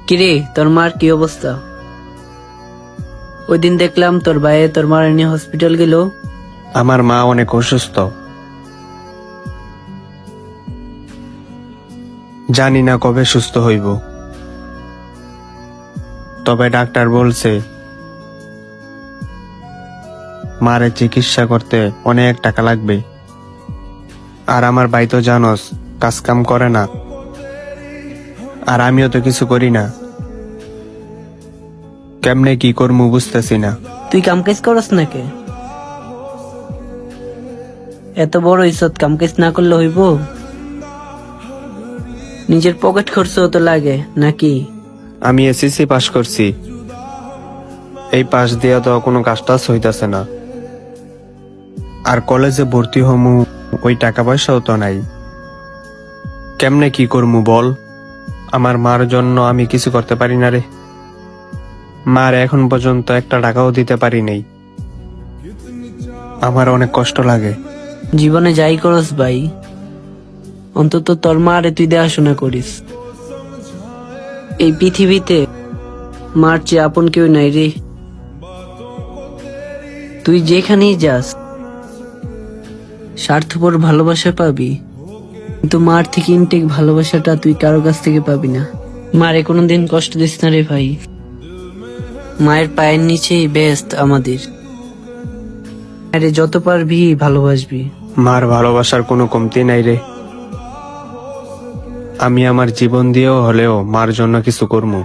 কিরে, তোর মার কি অবস্থা? ওই দিন দেখলাম তোর ভাই তোর মার নিয়ে হসপিটাল গেল। আমার মা অনেক অসুস্থ, জানি না কবে সুস্থ হইব। তবে ডাক্তার বলছে মারে চিকিৎসা করতে অনেক টাকা লাগবে। আর আমার ভাই তো জানোস কাজ কাম করে না, আর আমিও তো কিছু করি না। কেমনে কি করবো বুঝতেছি না। তুই কাম কাজ করস নাকি? এত বড় ইজ্জত কাম কাজ না করলে হইব? নিজের পকেট খরচ তো লাগে নাকি? আমি এসএসসি পাস করছি, এই পাস দিয়া তো কোনো কাজ টাজ হইতাছে না। আর কলেজে ভর্তি হমু, ওই টাকা পয়সাও তো নাই। কেমনে কি করমু বল? আমার মার জন্য আমি কিছু করতে পারি না রে। মার এখন পর্যন্ত একটা টাকাও দিতে পারি নাই। আমার অনেক কষ্ট লাগে। জীবনে যাই করস ভাই, অন্তত তোর মারে তুই দেখাশোনা করিস। এই পৃথিবীতে মার চেয়ে আপন কেউ নাই রে। তুই যেখানেই যাস স্বার্থপর ভালোবাসা পাবি, কিন্তু মার থেকে ইনটেক ভালোবাসাটা তুই কারো কাছ থেকে পাবি না। মারে কোনোদিন কষ্ট দিস না রে ভাই। মায়ের পায়ের নিচেই বেস্ট আমাদের। আরে যত পারবি ভালোবাসবি। মার ভালোবাসার কোনো কমতি নাই রে। আমি আমার জীবন দিয়েও হলেও মার জন্য কিছু করবো।